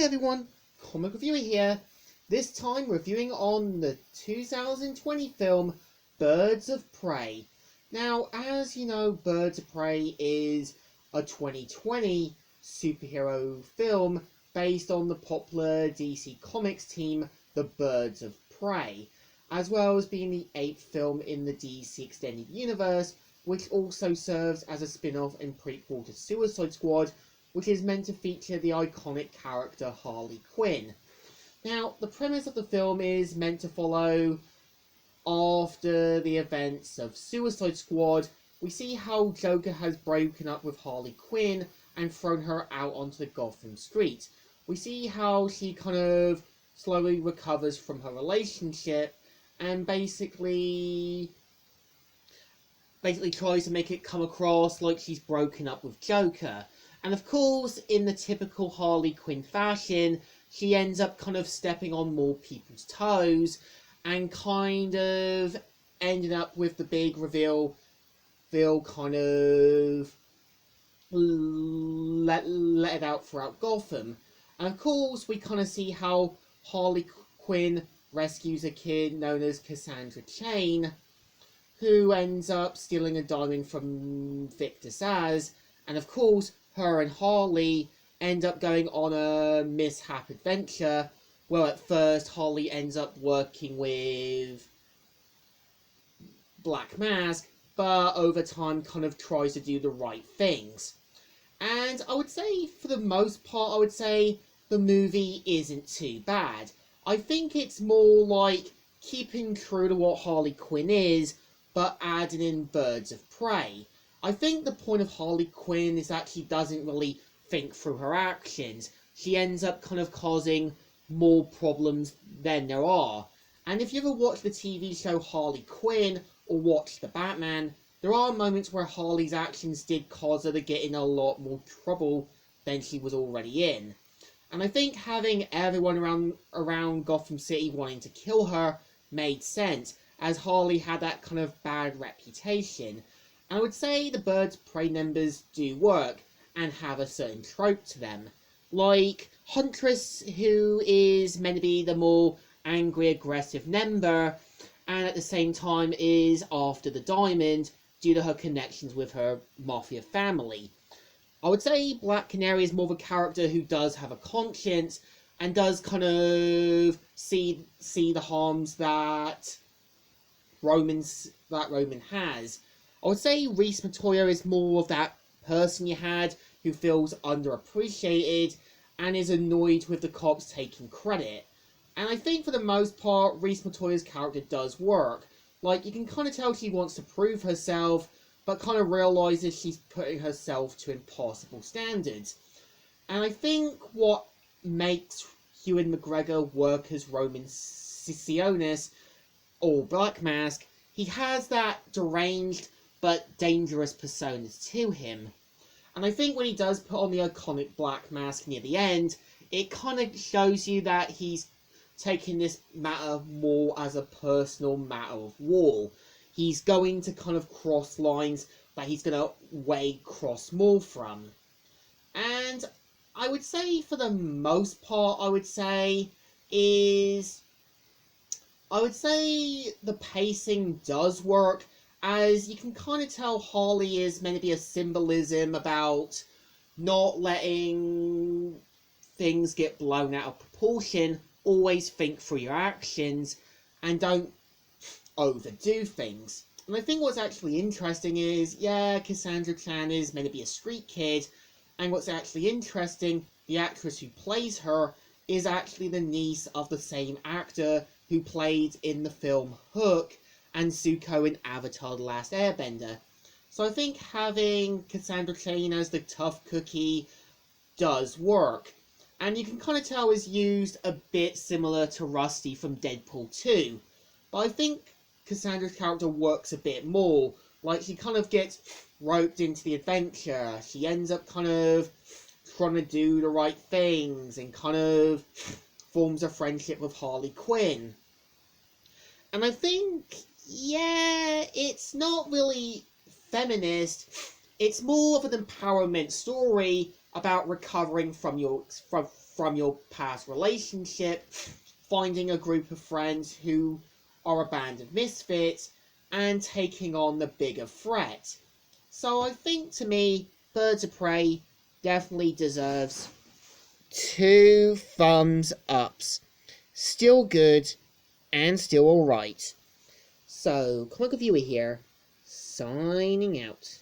Hi everyone, Comic Reviewer here. This time reviewing on the 2020 film Birds of Prey. Now, as you know, Birds of Prey is a 2020 superhero film based on the popular DC Comics team, the Birds of Prey, as well as being the 8th film in the DC Extended Universe, which also serves as a spin-off and prequel to Suicide Squad, which is meant to feature the iconic character Harley Quinn. Now, the premise of the film is meant to follow after the events of Suicide Squad. We see how Joker has broken up with Harley Quinn and thrown her out onto the Gotham street. We see how she kind of slowly recovers from her relationship and basically tries to make it come across like she's broken up with Joker. And of course, in the typical Harley Quinn fashion, she ends up kind of stepping on more people's toes and kind of ending up with the big reveal kind of let it out throughout Gotham. And of course, we kind of see how Harley Quinn rescues a kid known as Cassandra Cain, who ends up stealing a diamond from Victor Zsasz, and of course, her and Harley end up going on a mishap adventure. Well, at first, Harley ends up working with Black Mask, but over time kind of tries to do the right things. And I would say, for the most part, the movie isn't too bad. I think it's more like keeping true to what Harley Quinn is, but adding in Birds of Prey. I think the point of Harley Quinn is that she doesn't really think through her actions. She ends up kind of causing more problems than there are. And if you ever watch the TV show Harley Quinn or watch The Batman, there are moments where Harley's actions did cause her to get in a lot more trouble than she was already in. And I think having everyone around Gotham City wanting to kill her made sense, as Harley had that kind of bad reputation. And I would say the Birds of Prey members do work and have a certain trope to them. Like Huntress, who is meant to be the more angry, aggressive member, and at the same time is after the diamond due to her connections with her mafia family. I would say Black Canary is more of a character who does have a conscience and does kind of see the harms that Roman has. I would say Reese Matoya is more of that person you had who feels underappreciated and is annoyed with the cops taking credit. And I think for the most part, Reese Matoya's character does work. Like, you can kind of tell she wants to prove herself, but kind of realizes she's putting herself to impossible standards. And I think what makes Ewan McGregor work as Roman Sionis, or Black Mask, he has that deranged but dangerous personas to him. And I think when he does put on the iconic Black Mask near the end, it kind of shows you that he's taking this matter more as a personal matter of war. He's going to kind of cross lines that he's going to cross more from. And I would say, for the most part, the pacing does work, as you can kind of tell Harley is meant to be a symbolism about not letting things get blown out of proportion, always think through your actions, and don't overdo things. And I think what's actually interesting is, Cassandra Cain is meant to be a street kid, and what's actually interesting, the actress who plays her is actually the niece of the same actor who played in the film Hook and Zuko in Avatar The Last Airbender. So I think having Cassandra Cain as the tough cookie does work. And you can kind of tell is used a bit similar to Rusty from Deadpool 2. But I think Cassandra's character works a bit more. Like, she kind of gets roped into the adventure. She ends up kind of trying to do the right things and kind of forms a friendship with Harley Quinn. And I think, it's not really feminist. It's more of an empowerment story about recovering from your past relationship, finding a group of friends who are a band of misfits, and taking on the bigger threat. So I think, to me, Birds of Prey definitely deserves 2 thumbs ups. Still good and still alright. So, Comic Viewer here, signing out.